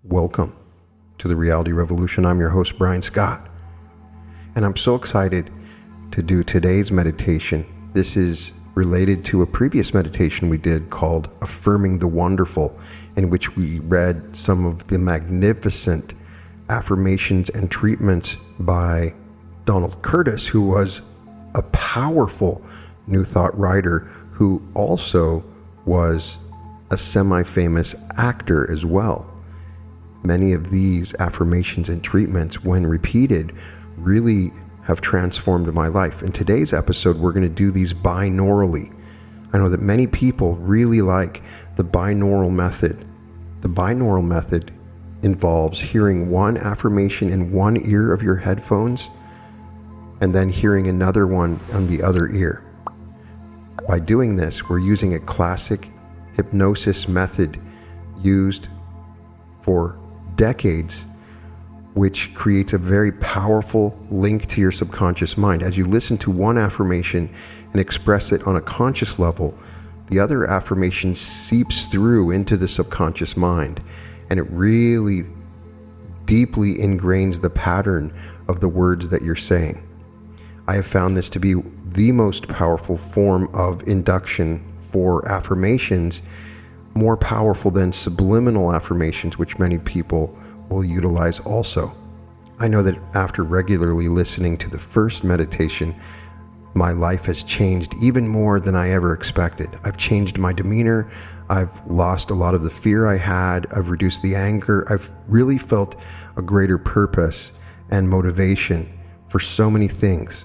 Welcome to the Reality Revolution. I'm your host, Brian Scott, and I'm so excited to do today's meditation. This is related to a previous meditation we did called Affirming the Wonderful, in which we read some of the magnificent affirmations and treatments by Donald Curtis, who was a powerful New Thought writer who also was a semi-famous actor as well. Many of these affirmations and treatments, when repeated, really have transformed my life. In today's episode, we're going to do these binaurally. I know that many people really like the binaural method. The binaural method involves hearing one affirmation in one ear of your headphones and then hearing another one on the other ear. By doing this, we're using a classic hypnosis method used for decades, which creates a very powerful link to your subconscious mind. As you listen to one affirmation and express it on a conscious level, the other affirmation seeps through into the subconscious mind, and it really deeply ingrains the pattern of the words that you're saying. I have found this to be the most powerful form of induction for affirmations, more powerful than subliminal affirmations, which many people will utilize also. I know that after regularly listening to the first meditation, my life has changed even more than I ever expected. I've changed my demeanor. I've lost a lot of the fear I had. I've reduced the anger. I've really felt a greater purpose and motivation for so many things.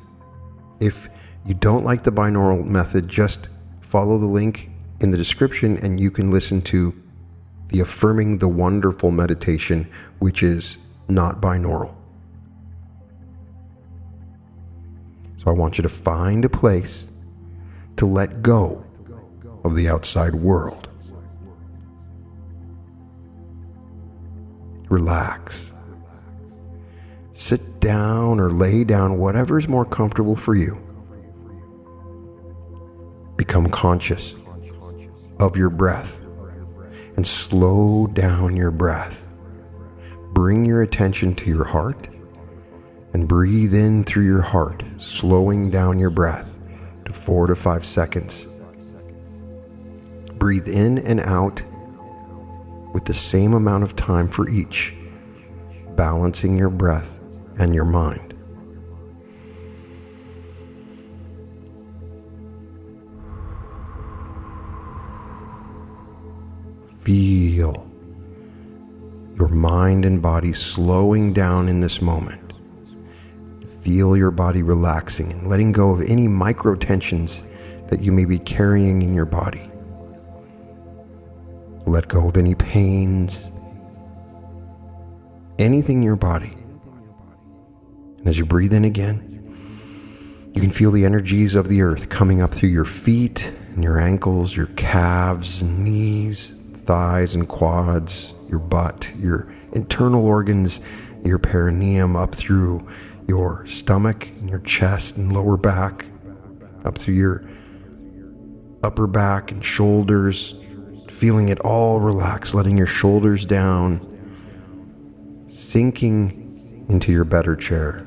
If you don't like the binaural method, just follow the link in the description and you can listen to the Affirming the Wonderful meditation, which is not binaural. So I want you to find a place to let go of the outside world. Relax. Sit down or lay down, whatever is more comfortable for you. Become conscious of your breath and slow down your breath. Bring your attention to your heart and breathe in through your heart, slowing down your breath to 4 to 5 seconds. Breathe in and out with the same amount of time for each, balancing your breath and your mind. Feel your mind and body slowing down in this moment. Feel your body relaxing and letting go of any micro tensions that you may be carrying in your body. Let go of any pains, anything in your body. And as you breathe in again, you can feel the energies of the earth coming up through your feet and your ankles, your calves and knees, thighs and quads, your butt, your internal organs, your perineum, up through your stomach and your chest and lower back, up through your upper back and shoulders, feeling it all relax, letting your shoulders down, sinking into your better chair,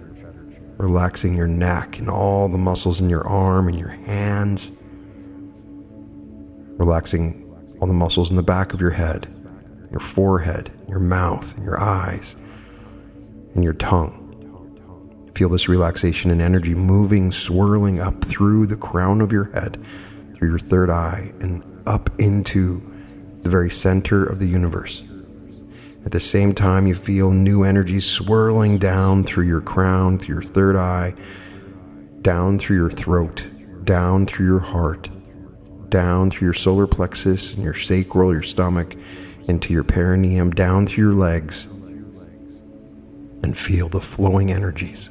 relaxing your neck and all the muscles in your arm and your hands, relaxing all the muscles in the back of your head, your forehead, your mouth, and your eyes, and your tongue. Feel this relaxation and energy moving, swirling up through the crown of your head, through your third eye, and up into the very center of the universe. At the same time, you feel new energy swirling down through your crown, through your third eye, down through your throat, down through your heart, down through your solar plexus and your sacral, your stomach, into your perineum, down through your legs, and feel the flowing energies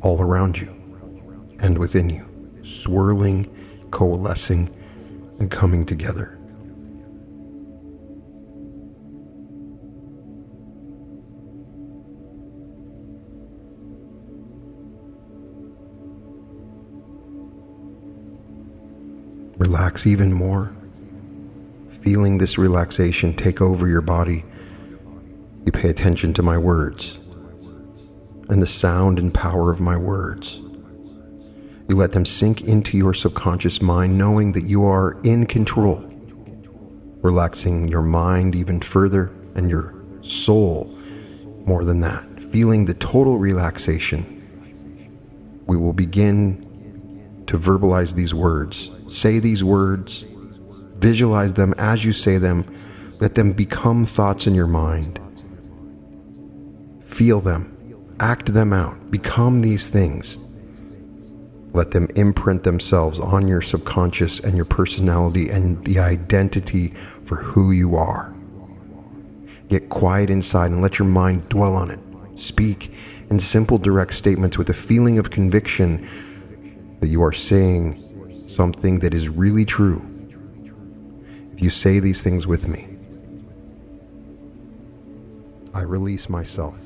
all around you and within you, swirling, coalescing, and coming together. Relax even more, feeling this relaxation take over your body You pay attention to my words and the sound and power of my words. You let them sink into your subconscious mind, knowing that you are in control, relaxing your mind even further and your soul more than that, feeling the total relaxation. We will begin to verbalize these words, say these words, visualize them as you say them, let them become thoughts in your mind. Feel them, act them out, become these things. Let them imprint themselves on your subconscious and your personality and the identity for who you are. Get quiet inside and let your mind dwell on it. Speak in simple, direct statements with a feeling of conviction that you are saying something that is really true. If you say these things with me, I release myself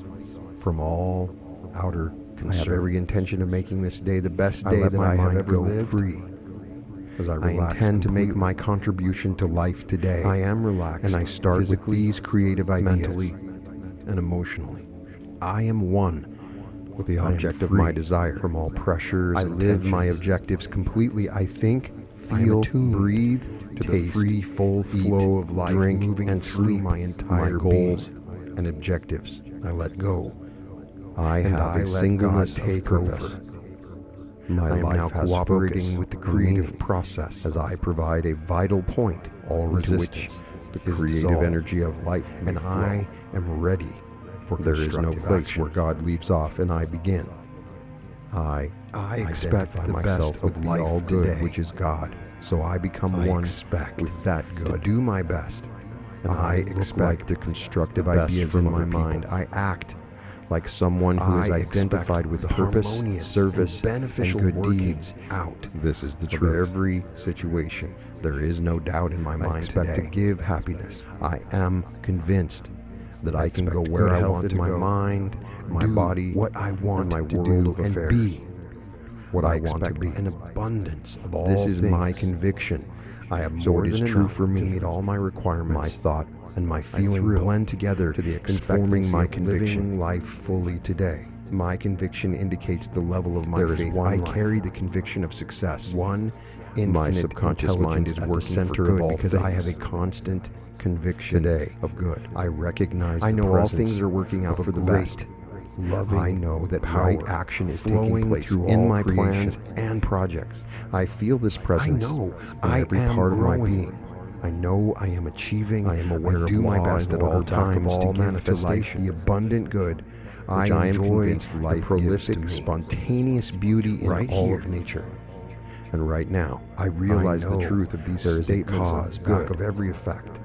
from all outer concern. I have every intention of making this day the best day that I have ever lived. Free. As I intend to make my contribution to life today. I am relaxed, and I start with these creative ideas, mentally and emotionally. I am one with the object of my desire from all pressures. I live my objectives completely. I think, feel, breathe, to the free, full flow of life, drink, moving and sleep my entire goals and objectives. I let go. I have a singleness of purpose. My life now cooperating with the creative process as I provide a vital point, all resistance, the creative energy of life, and I am ready for there is no place where God leaves off and I begin. I expect the best of the all good, which is God. So I become one with that good. To do my best, and I expect the constructive ideas in my mind. I act like someone who is identified with purpose, service, beneficial and good deeds out. This is the truth. Every situation, there is no doubt in my mind today. I expect to give happiness. I am convinced that I can go where I want in my mind, my body, what I want my world to do, and be what I want to be. An abundance of all things. This is my conviction. I have more than enough for me to meet all my requirements. My thought and my feeling blend together to the conforming my conviction life fully today. My conviction indicates the level of my faith. I carry the conviction of success. One infinite my subconscious mind is working center of all because things. I have a constant conviction today of good. I recognize I know all things are working out for the best. Loving, I know that right action is taking place through in my plans and projects. I feel this presence. I know I every am part growing. Of my being. I know I am achieving. I am aware of my best at all times to manifestation. The abundant good. I am convinced life, the prolific, spontaneous beauty in all of nature. And right now, I realize the truth of these statements back of every effect.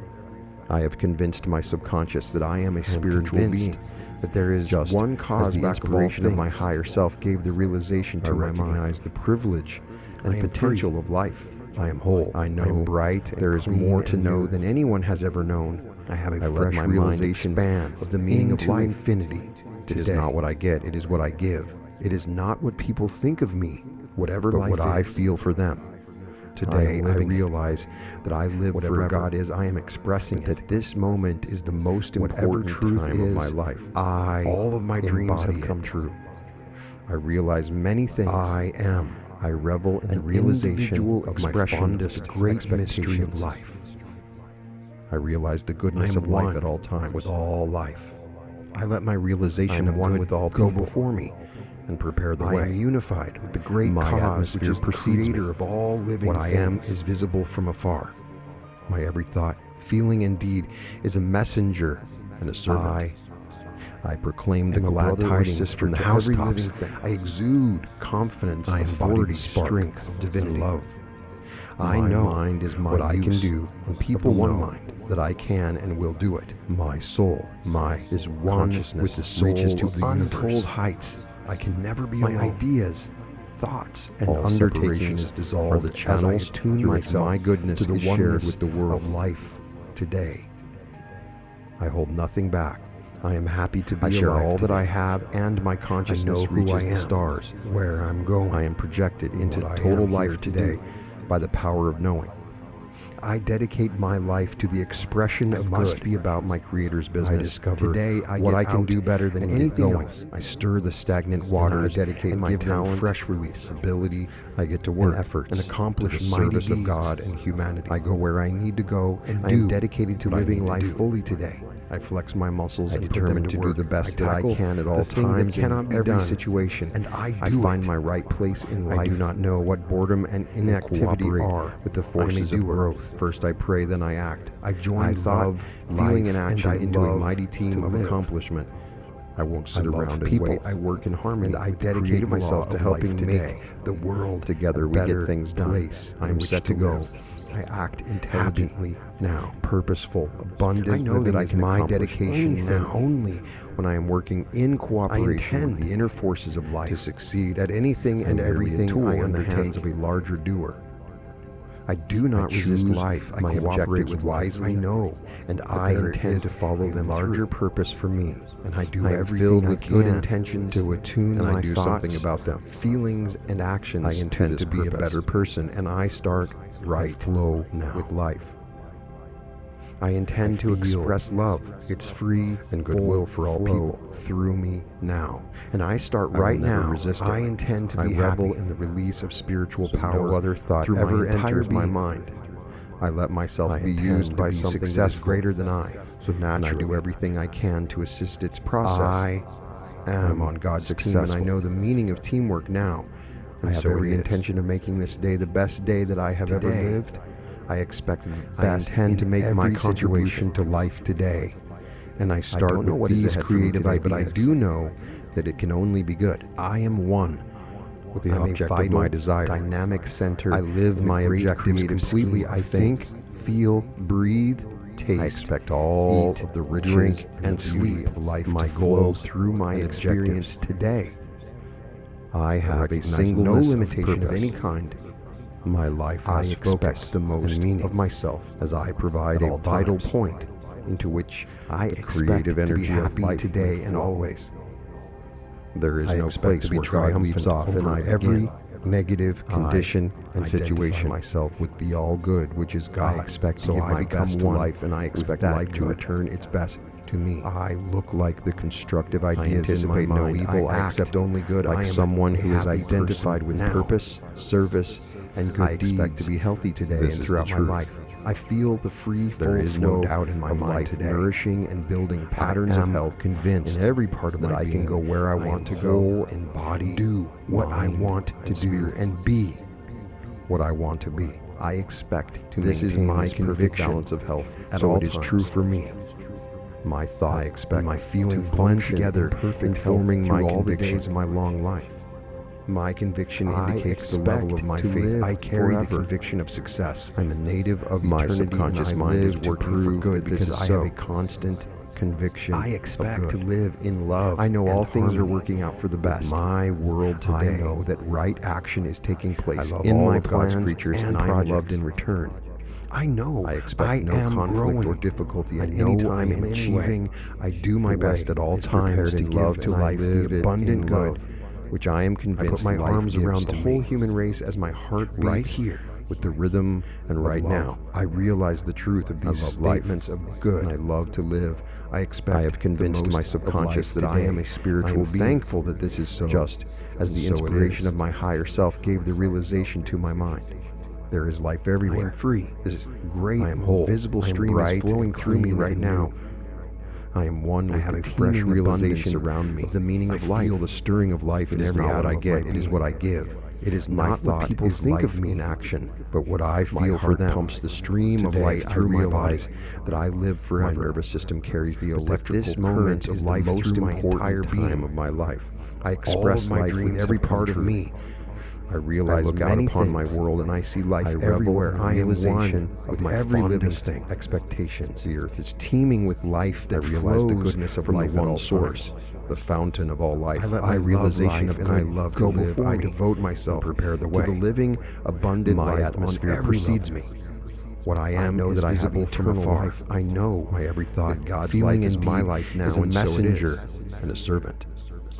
I have convinced my subconscious that I am a spiritual being. That there is just one cause back of all things. My higher self gave the realization to recognize the privilege and potential of life. I am whole. I know. I am bright. There is more to know than anyone has ever known. I have a fresh realization span of the meaning of life. Infinity. It is not what I get. It is what I give. It is not what people think of me. Whatever life is, what I feel for them. Today, I realize that I live whatever God is. I am expressing that this moment is the most important time of my life. All of my dreams have come true. I realize many things. I am. I revel in the realization of my fondest, great mystery of life. I realize the goodness of life at all times. With all life, I let my realization of one with all go before me and prepare the way. I am unified with the great cause, which is the creator of all living things. What I am is visible from afar. My every thought, feeling, and deed is a messenger and a servant. I proclaim the glad tidings from the housetops. I exude confidence, authority, strength, divinity, love. I know mind is my what I can do, and people know that I can and will do it. My soul, is one with the soul reaches to untold heights. I can never be alone. My ideas, thoughts, and undertakings are the channels tune myself my goodness to the oneness with the world of life today. I hold nothing back. I am happy to be alive. I share all that I have, and my consciousness reaches the stars. Where I'm going, I am projected into total life today by the power of knowing. I dedicate my life to the expression of good. Must be about my Creator's business. I discover today what I can do better than anything else. I stir the stagnant waters, dedicate my talent, fresh release, ability. I get to work, effort, and accomplish the service of God and humanity. I go where I need to go, and I am dedicated to living life fully today. I flex my muscles and determined to do the best that I can at all times in every situation. And I find my right place in life. I do not know what boredom and inactivity are with the forces of growth. First I pray, then I act. I join thought, feeling, and action into a mighty team of accomplishment. I won't sit around and wait. I work in harmony. And I dedicate myself to helping make the world together. We get things done. I am set to go. I act intelligently now, purposeful, abundant. I know that I can my dedication now only when I am working in cooperation with the inner forces of life to succeed at anything and everything I am in the hands of a larger doer. I do not resist life. I cooperate with wisely. I know, and I intend to follow the larger purpose for me. And I do everything with good intentions to attune my thoughts, something about them, feelings, and actions. I intend to be a better person, and I start right flow now with life. I intend to express love, its free and goodwill for all people through me now. And I start right now. I intend to be revel in the release of spiritual power. No other thought ever enters my mind. I let myself be used by something that's greater than I. So naturally, I do everything I can to assist its process. I am on God's team, and I know the meaning of teamwork now. And I have every intention of making this day the best day that I have ever lived. I expect the best. I intend to make my contribution to life today. And I start with these creative ideas, but I do know that it can only be good. I am one with the object of my desire. Dynamic center. I live my objectives completely. I think, feel, breathe, taste. I expect all of the riches and sleep of life. My goals through my experience today. I have a single limitation of any kind. My life, I expect the most of myself as I provide a vital point into which I expect to be happy today and always. There is no place where God leaves off over every negative condition and situation. Myself with the all good, which is God. I expect to give my best to life, and I expect life to return its best to me. I look like the constructive ideas in my mind. No evil. I accept only good. Like someone who is identified with purpose, service, and good deeds. I expect to be healthy today and throughout my life. I feel the free, full flow doubt in my mind today, nourishing and building patterns of health, convinced in every part of that I can go where I want to go, embody, do what I want to do, and be what I want to be. I expect to maintain my conviction balance of health at all times. So it is true for me. My thought, I expect my feeling blend together, informing my all the days of my long life. My conviction indicates the level of my faith. I carry the conviction of success. I'm a native of my subconscious mind is working for good because I have a constant conviction. I expect to live in love. I know all things are working out for the best. My world today, I know that right action is taking place in my plans, creatures, and I am loved in return. I know I expect no conflict or difficulty at any time in achieving. I do my best at all times to love to life the abundant good, which I am convinced I put my arms around the whole human race as my heart beats right here with the rhythm, and right now I realize the truth of these statements of good. And I love to live. I have convinced my subconscious that I am a spiritual being. Thankful that this is so, just as the inspiration of my higher self gave the realization to my mind. There is life everywhere. I am free. This great, I am whole. Visible stream is flowing through me right now. I am one with the fresh realization around me of the meaning of life. I feel the stirring of life in every out I get. It is what I give. It is not what people think of me in action, but what I feel for them. Pumps the stream of life through my body that I live forever. My nervous system carries the electrical currents of life through my entire being of my life. I express my dreams every part of me. I realize, I look out upon my world and I see life everywhere. I am one with my every living thing. Expectations. The earth is teeming with life that realize the goodness of life at all source, the fountain of all life. I realization of I love to live. I devote myself, prepare the way to the living, abundant life. My atmosphere precedes me. What I am know that I have eternal life. I know my every thought. God's feeling in my life now is a messenger and a servant.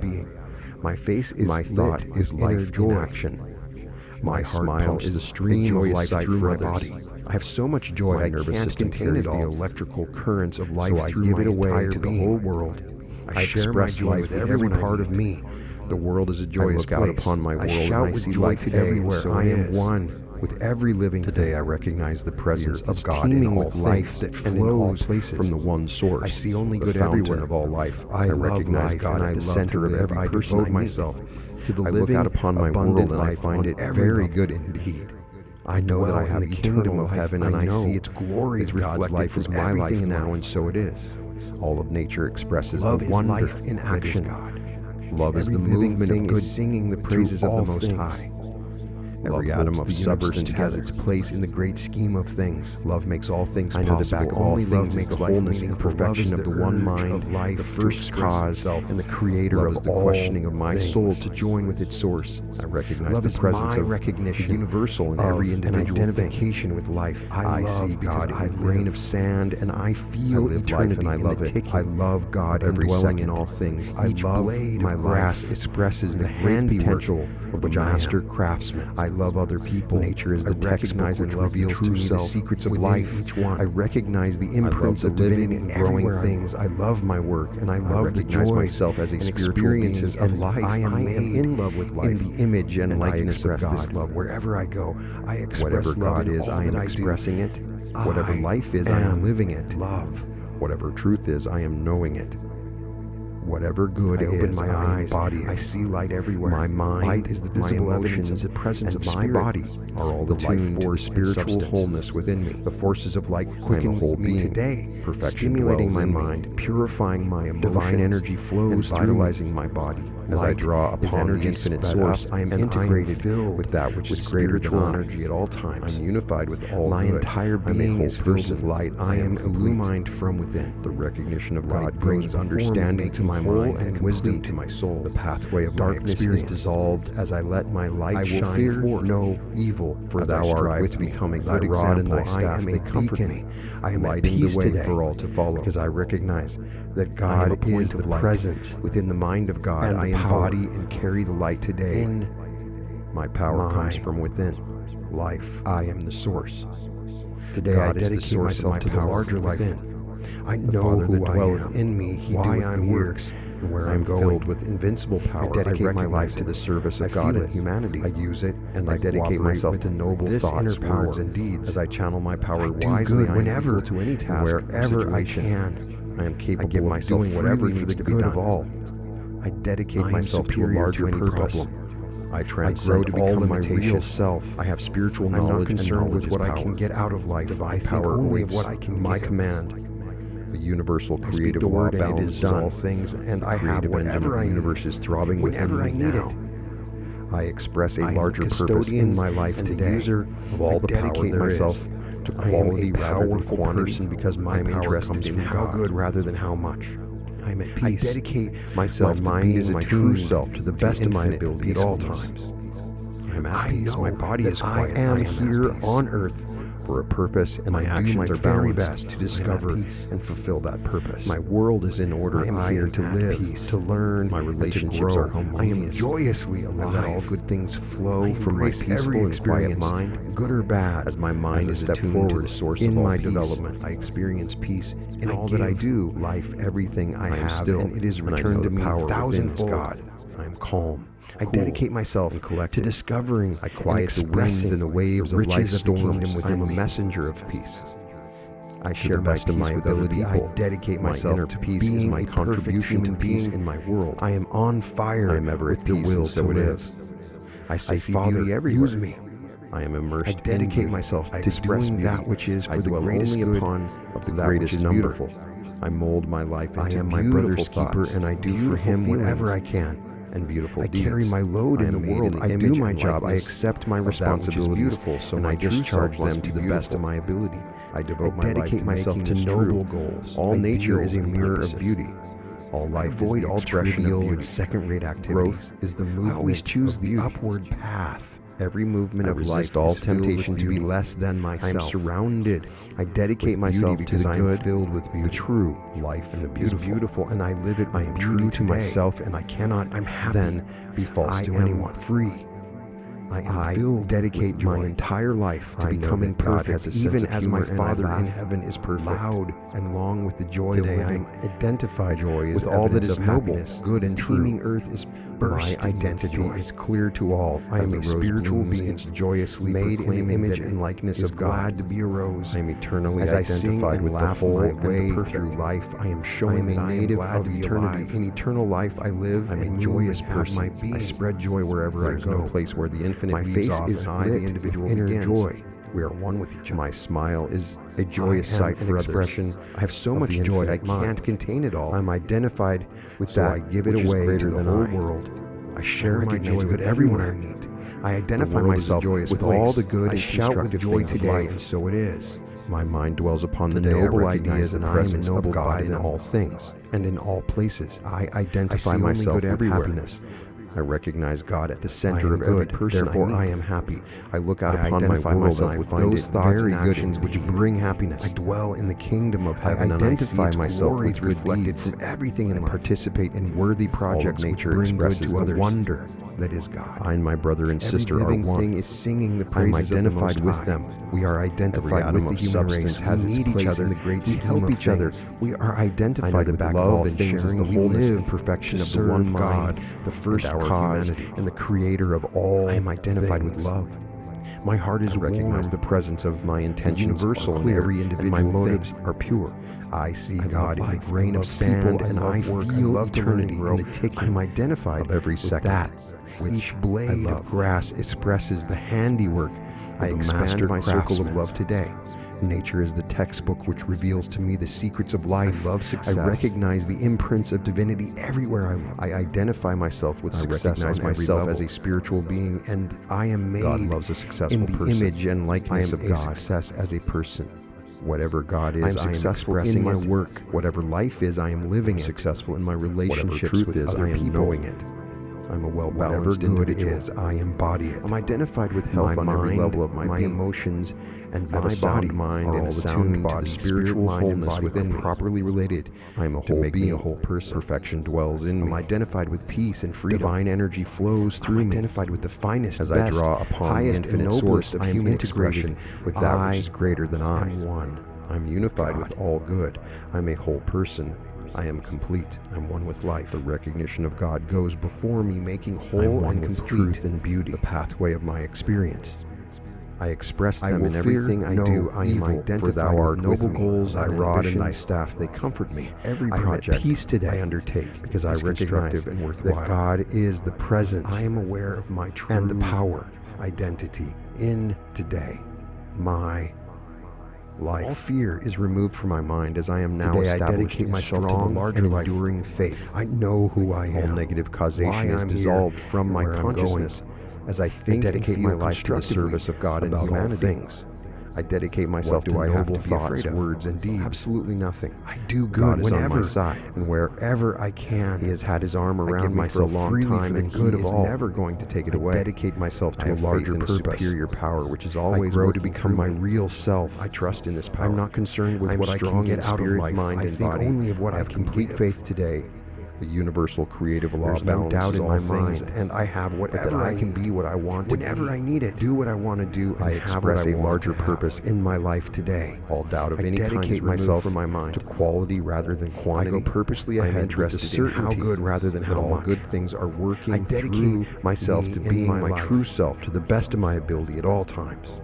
being. My face is My thought lit is with life inner joy. in action. My heart smile pumps is the stream of joyous life sight through for my others. body. I have so much joy I can't contain it all. The electrical currents of life, so I give it away to the whole world. I share my joy with every part of me. The world is a joyous place. I look out upon my world, and I see light everywhere. I am one with every living thing. Today I recognize the presence of God in all life that flows from the one source. I see only good everywhere of all life. I recognize God at the center of every person. I devote myself to the living, out upon my world, and I find it very good indeed. I know that I have the kingdom of heaven, and I see its glory. God's life is my life now, and so it is. All of nature expresses the wonder life in action. Love is the movement of good, singing the praises of the Most High. Every atom of substance has its place in the great scheme of things. Love makes all things possible. I know that back all things makes the wholeness and perfection of the one mind, the first cause, and the creator of the questioning of my soul to join with its source. I recognize the presence of recognition, universal in every individual identification with life. I see God in a grain of sand, and I feel eternity, and I love it. I love God indwelling in all things. Each blade of grass expresses the hand potential of the master craftsman. I love other people. Nature is the textbook which reveals to me the secrets of life. I recognize the imprints of living and growing things. I love my work, and I love the joys myself as experiences of life. I am in love with life, in the image and likeness of God. This love wherever I go. I express whatever God is, I am expressing it. Whatever life is, I am living it. Love. Whatever truth is, I am knowing it. Whatever good I open my eyes, body, I see light everywhere. My mind, light is the visible evidence of the presence of my body, are all the life force, spiritual wholeness within me. The forces of light quicken whole me today, stimulating my mind, purifying my emotions. Divine energy flows, vitalizing my body. As I draw upon the infinite source, I am integrated with that which is greater than energy at all times. I'm unified with all my entire being is filled with light. I am illumined from within. The recognition of God brings understanding to my mind and wisdom to my soul. The pathway of darkness is dissolved as I let my light shine forth. No evil, for thou art with me, becoming thy rod and thy staff. They comfort me. I am lighting the way for all to follow, because I recognize that God is the presence within the mind of God. I embody and carry the light today. My power comes from within. Life. I am the source. Today I dedicate myself to the larger life. I know who dwelleth in me, why I'm here, and where I'm going. Filled with invincible power, I dedicate my life to the service of God and humanity. I use it, and I dedicate myself to noble thoughts, words, and deeds. As I channel my power wisely, I am equal to any task, wherever I can. I am capable of doing whatever for the good of all. I dedicate myself to a larger purpose. I transcend all of my real self. I have spiritual knowledge. I'm not concerned with what I can get out of life. I power only of what I can my command. The universal creative law balances all things, and I have whatever the universe is throbbing whenever I need it. I express a larger purpose in my life today. User of all the power there is. To quality rather than quantity, because my power comes in how good rather than how much. I am at peace. I dedicate myself to being my true self to the best of my ability at all times. I am at peace. My body is quiet. I am here on earth for a purpose, and my actions are very best to discover and fulfill that purpose. My world is in order. I am here to live, to learn. My relationships are harmonious. I am joyously alive. I let all good things flow from my peaceful and quiet mind, good or bad. As my mind is attuned to the source of all my development, I experience peace in all that I do, life, everything I have, and it is returned to me thousandfold. God, I am calm. I dedicate myself to discovering, I quiet the winds and the waves of life's storms. I am a messenger of peace. I share best of my ability. I dedicate myself to peace as my contribution to peace in my world. I am on fire. I am ever with the will to live. I say, Father, use me. I am immersed. I dedicate myself to doing that which is for the greatest good of the greatest number. I mold my life into I am my brother's keeper, and I do for him whatever I can. And beautiful deeds. I carry my load in the world. I do my job. I accept my responsibilities, and I discharge them to the best of my ability. I devote my life to making to noble goals. All nature is a mirror of beauty. All life avoid all trivial and second-rate activities. Growth is the movement. I always choose the upward path. Every movement of life all temptation to be less than myself. I am surrounded. I dedicate myself to the good, filled with beauty. The true life and the beautiful, and I live it. I am true to myself, and I cannot then be false to anyone. Free. I dedicate my entire life to becoming perfect, even as my Father in heaven is perfect. Loud and long with the joy today, I identify joy with all that is noble, good, and teeming earth is bursting. My identity is clear to all. I am a spiritual being, joyously made in the image and likeness of God. Glad to be a rose. I am eternally identified with the whole way through life. I am showing that I am native of eternity. In eternal life, I live. I'm a joyous person. I spread joy wherever I go. There's no place where the infinite my face is lit, the individual inner joy. We are one with each other. My smile is a joyous sight for expression. I have so much joy, I can't contain it all. I'm identified with that. I give it away to the whole world. I share my joy with everyone I meet. I identify myself with all the good and shout with joy today, and so it is. My mind dwells upon the noble ideas and presence of God in all things and in all places. I identify myself with happiness. I recognize God at the center of every person. Therefore, I am happy. I look out upon my world and I find those thoughts and actions which bring happiness. I dwell in the kingdom of heaven. I identify myself with reflected from everything and participate in worthy projects nature bring good to others. Wonder that is God. I and my brother and sister are one. Thing is singing the praises. I'm identified with them. We are identified with the human race. Has its place in the great scheme of things. We help each other. We are identified with love and sharing the wholeness and perfection of the one God, the first cause and the creator of all. I am identified with love. My heart is recognize the presence of my intention universal and every individual. My motives are pure. I see God in the grain of sand, and I feel eternity in the ticking. I'm identified of every second. That each blade of grass expresses the handiwork. I expand my circle of love today. Nature is the textbook which reveals to me the secrets of life. I love success. I recognize the imprints of divinity everywhere I look. I identify myself with success. I recognize myself as a spiritual being, and I am made God loves a successful in the image and likeness of God. I am a success as a person. Whatever God is, I am successful in my work. Whatever life is, I am living it. Successful in my relationships with other people. I am knowing it. I'm a well-balanced individual. Is, I embody it. I'm identified with health on every level of my emotions, and my body, mind, and a sound body, spiritual wholeness within me, properly related. I am a whole being, a whole person. Perfection dwells in me. I'm identified with peace and freedom. Divine energy flows through me. I'm identified with the finest, as I draw upon the infinite source of human integration with that which is greater than I. I'm one. I'm unified with all good. I'm a whole person. I am complete. I'm one with life. The recognition of God goes before me, making whole and complete truth and beauty, the pathway of my experience. I express them in everything I do. I am identified for thou art noble goals, thy rod and thy staff, they comfort me. Every project peace today I undertake, because I recognize and worthwhile that God is the presence. I am aware of my true and the power, identity in today, my life. All fear is removed from my mind as I am now today established. I dedicate myself to the larger and enduring faith. I know who I am. All negative causation is dissolved from my consciousness as I think and dedicate my life to the service of God and humanity. Things. I dedicate myself to noble thoughts, words, and deeds. Absolutely nothing. I do good whenever, on my side, and wherever I can. He has had his arm around me for a long time, and good of all. Never going to take it away. I dedicate myself to a larger purpose, superior power, which is always grow to become my real self. I trust in this power. I'm not concerned with what I can get out of life, mind, and body. I think only of what I have complete faith today. The universal creative law of balance doubt in my mind, and I have whatever I can be what I want whenever I need it. Do what I want to do. I express a larger purpose in my life today. All doubt of any kind dedicate myself from my mind to quality rather than quantity. I go purposely ahead, interested in how good rather than how all good things are working. I dedicate myself to being my true self to the best of my ability at all times.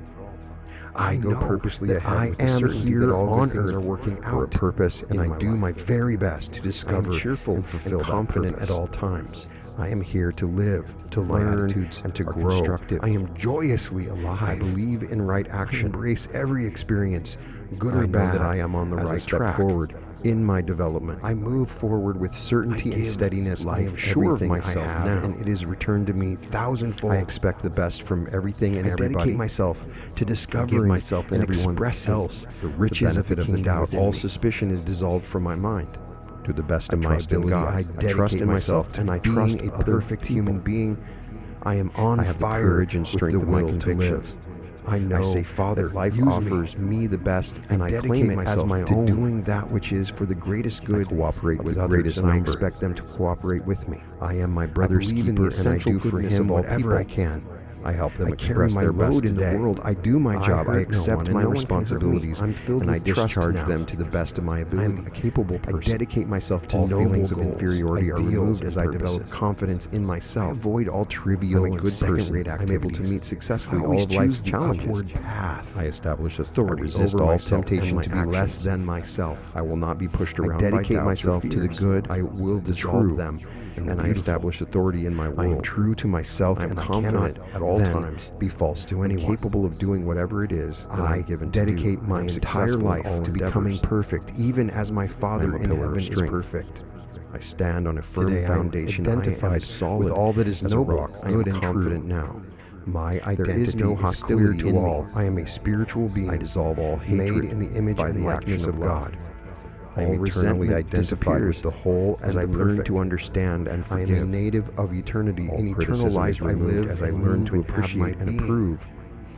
I go purposely ahead. I am here on earth are working out for a purpose, and I do my very best to discover cheerful and fulfilled, confident at all times. I am here to live, to learn, and to grow. I am joyously alive. I believe in right action. I embrace every experience, good or bad. That I am on the right track forward in my development. I move forward with certainty and steadiness. I am sure of myself now, and it is returned to me thousandfold. I expect the best from everything and everybody. I dedicate myself to discovering myself and everyone else. The riches of the doubt. All suspicion is dissolved from my mind. To the best of my ability, I trust in myself, and I trust a perfect human being. I am on fire courage and strength of my convictions. I know, I say, Father, life offers me the best, and I claim it as my own. Doing that which is for the greatest good, I cooperate with others, and I expect them to cooperate with me. I am my brother's keeper, and I do for him whatever I can. I help them I carry express my their best load in the today. world. I do my job. I hurt no accept one, and my no one can hurt me. responsibilities. I'm filled and I with trust discharge now. them to the best of my I ability. am a capable I person. dedicate myself to All noble feelings of goals. inferiority are Ideals removed and as I develop purposes. confidence in I myself. avoid all trivial I'm a and good second-rate person. I'm able to activities. meet successfully I all always of life's choose the challenges. upward path. I establish authority I resist over all myself temptation and to my be less actions. than myself. I will not be pushed I around by dedicate doubts myself or to the fears. good. I will the dissolve true, them, and the and I beautiful. establish authority in my world. I am true to myself, I am and confident cannot at all then times be false to I'm anyone. capable of doing whatever it is that I'm given to dedicate do. my I'm entire successful in life all to becoming endeavors. perfect, even as my Father I'm a in pillar of heaven is strength. perfect. I stand on a firm Today, foundation. I am identified solid with all that is as a noble, rock. I good, am and confident true. now. My There identity is no is hostility clear to in all. me. I am a spiritual being. I dissolve all made hatred in the image by and the likeness action of of love. God. I am All eternally resentment identified disappears with the whole as and I the learn perfect. to understand and I am forgive. a native of eternity. All In eternal criticism life is I removed live as I and learn move to and have appreciate my and being. approve.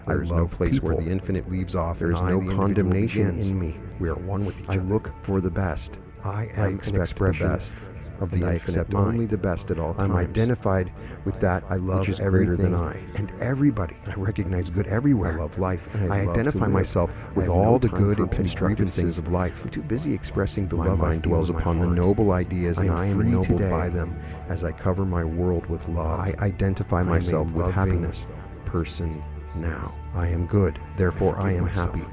There is no love place where people. the infinite leaves off. There is and I, no the individual, condemnation begins. in me. We are one with each I other. look for the best. I am an expect the expression best of and the I infinite accept mind. only the best at all I'm times. identified with that I love which is everything greater than I and everybody. I recognize good everywhere. I love life, and I love to identify live. myself I with have all no the time good for and petty constructive grievances. things of life. I'm too busy expressing the My love I mind feel dwells in my upon the heart. noble ideas, and I am free ennobled today by them. as I cover my world with love. I identify am a myself with loving happiness. person now. I am good, therefore I forgive am myself. happy.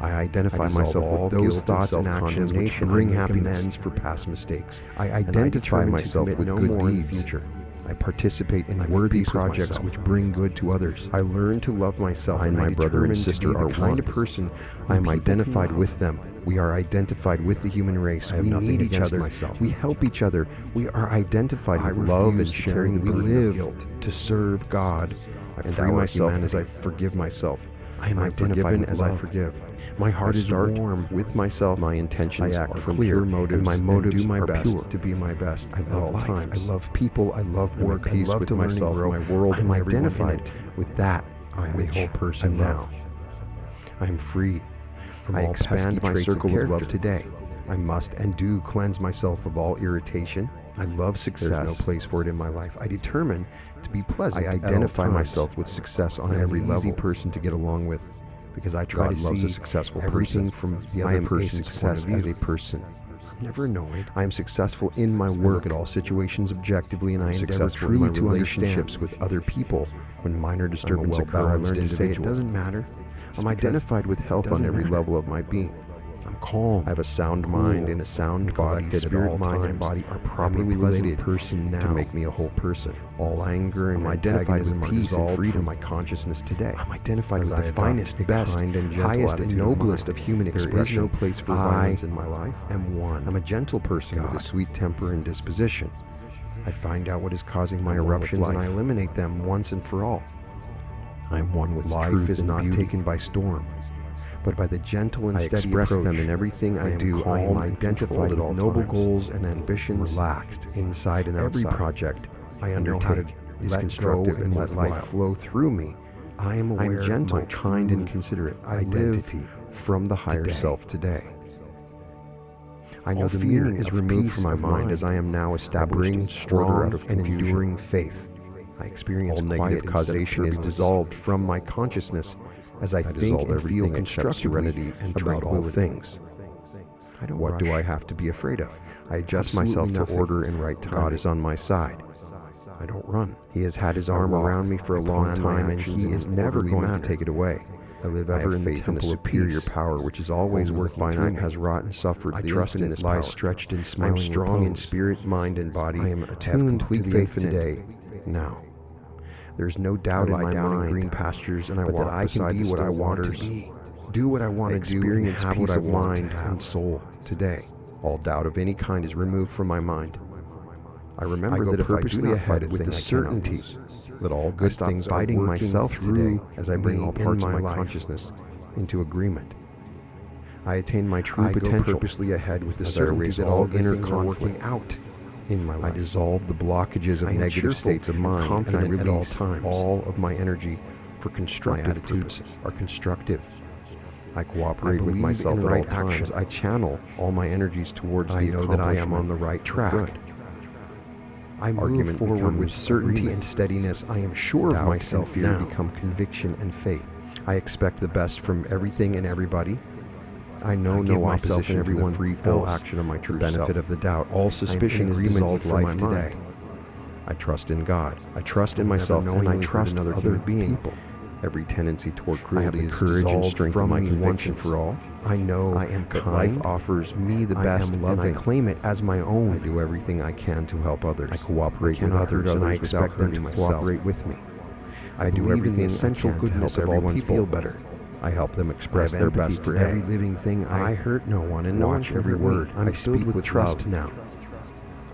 I identify I dissolve myself all with those guilt thoughts and and actions which self-condemnation. bring I make happiness. amends for past mistakes. I and identify determine to myself commit with no good more in the deeds. future. I participate in I'm worthy at peace with projects myself. which bring good to others. I learn to love myself, I and and my brother and determine to sister be the are kind one. of person I am who people identified can with love. them. We are identified with the human race. I have We nothing need each against other. myself. We help each other. We are identified I with love and refuse to carry sharing. the We burden of live guilt. to serve God. I And free our myself humanity. as I forgive myself. I am I'm identified forgiven with as love. I forgive. My heart I is start warm with myself. My intentions I act are from clear, pure motives, and my and motives do my are best pure. to be my best I at love all life. times. I love people. I love I'm at work. I peace love with to learn myself, and grow. my world, I'm and everyone in identified it. with that. I am a which whole person I now. love. I am free from I all expand pesky my traits circle of of love character. today. I must and do cleanse myself of all irritation. I love success. There's no place for it in my life. I determine to be pleasant. I I at all identify times. myself with success on I'm every an level. easy person to get along with, because I try God to loves see a successful everything person. from the I other am a person's success point of as view. a person. I'm never annoyed. I am successful in my I work. look at all situations objectively, and I I'm endeavor successful in truly my to relationships understand. with other people. When minor disturbances occur, I well-balanced learn to say it individual. doesn't matter. I'm because identified with health on doesn't every matter. level of my being. I'm calm. I have a sound Cool, mind and a sound body. collected at Spirit, all mind, and times. body are I'm a properly pleasant related person now to make me a whole person. All anger and I'm identified with antagonism are peace and dissolved freedom. from My consciousness today. I'm identified as with I the adopt finest, a best, kind and gentle highest, and attitude of noblest mind. of human There is expression. no place for I violence in my life. am one. I'm a gentle person with a sweet temper and disposition. I find out what is causing my I'm one with eruptions and I life. eliminate them once and for all. I am one with Life truth is and not beauty. taken by storm, but by the gentle and I steady express approach. them in everything I do. I am Calm and identified controlled at with all noble times. goals and ambitions, Relaxed inside and every outside. project I I know how to undertake is let constructive go and let worthwhile. life flow through me. I am aware gentle, of my kind and considerate. I identity live from the higher today. self today. I know All the fear meaning is is removed removed from from my my mind mind. as I am now I established bring in strong order out of and confusion. enduring faith. I experience All quiet negative causation is turbulence. dissolved from my consciousness as I think dissolve and everything feel except constructively serenity and about all tranquility. things. I don't What do rush. I have to be afraid of? I adjust Absolutely myself nothing. to order and right time. God is on my side. I don't run. He has had his I arm walk. around me for a I long plan my time, and actions he in is an never orderly going manner. to take it away. I live I ever have in the faith in temple the of superior peace power, which is always only working working through through me. me. Has wrought and suffered. I The trust in infinite this lies power. stretched in I'm smiling strong in repose. Spirit, mind, and body. I am have attuned to complete the faith infinite today. Now, there's no doubt I in lie my down in mind, green pastures, and I but that walk I can beside be the what I still want to waters. be, do what I want to do, and experience have peace what I of mind want to and have. Soul today. All doubt of any kind is removed from my mind. I remember go that if I do purposely not ahead fight with with the the certainty certainty that all good stop things fighting are working myself through today as I bring me all in parts of my my life. consciousness into agreement. I attain my true I go potential purposely ahead with the as I certainty erase that all all good inner things are working conflict out in my I life. dissolve the blockages of I am negative cheerful states of and mind, and I confident at all release times. all of my energy for constructive attitudes purposes. Are constructive. I cooperate with believe myself in at right all times. actions. I channel all my energies towards I the know that I am on accomplishment the right of track. good. I move forward with certainty and steadiness. I am sure of myself. Fear become conviction and faith. I expect the best from everything and everybody. I know no myself and everyone free full action of my true benefit of the doubt. All suspicion is dissolved from my mind. I trust in God. I trust in myself, and I trust other beings. Every tendency toward cruelty is courage and strength from my once and for all. I know I am kind. Life offers me the best, and I claim it as my own. I do everything I can to help others. I cooperate with others, and I expect them to cooperate with me. I do everything essential goodness of all people feel better. I help them express their best for every living thing. I hurt no one, and watch every word. I'm filled with trust now.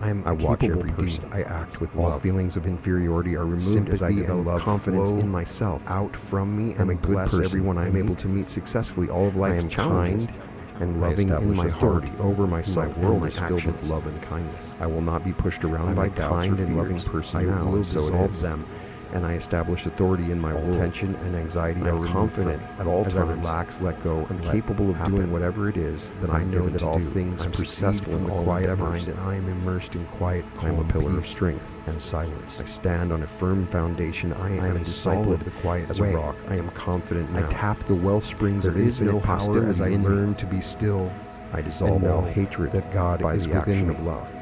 I watch every deed. I act with love. All feelings of inferiority are removed as I develop confidence in myself out from me, and I bless everyone I am able to meet successfully. All of life is kind and loving in my heart over myself. My world is filled with love and kindness. I will not be pushed around by kind and loving personalities. I will dissolve them, and I establish authority in my world. Tension and anxiety are confident at all times. As I relax, let go, and capable of doing whatever it is that I know that all things are successful in all quiet mind, and I am immersed in quiet. I am a pillar of strength and silence. I stand on a firm foundation. I am a disciple of the quiet as a rock. I am confident now. I tap the well springs of infinite power as I learn to be still. I dissolve all hatred that God is within me. Of love.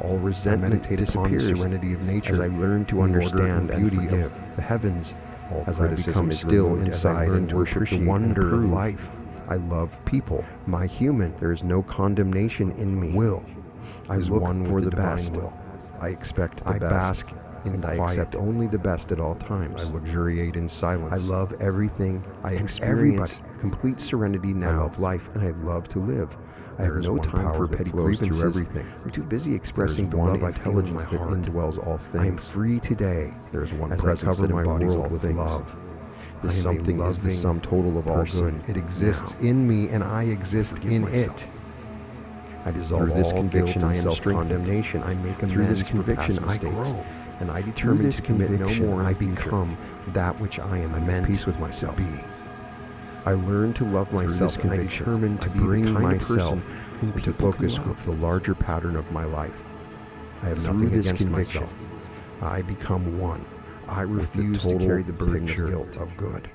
All resentment disappears. Serenity of nature as I learn to understand the beauty of the heavens. As I become still inside and worship the wonder of life. I love people. My human. There is no condemnation in me. Will. I look for the best. I expect the best. I bask in quiet. I accept only the best at all times. I luxuriate in silence. I love everything. I experience complete serenity now. I love life, and I love to live. I have no time for petty grievances. Everything. I'm too busy expressing the love intelligence that indwells all things. I am free today. There is one presence that embodies all with love. The something is the sum total of all good. It exists in me, and I exist in it. I dissolve this conviction and self-condemnation. I make amends. Through this conviction, I grow, and I determine to commit no more. I become that which I am. I'm at peace with myself. I learn to love myself, and I determine to bring myself into focus with the larger pattern of my life. I have nothing against myself. I become one. I refuse to carry the burden of guilt of good.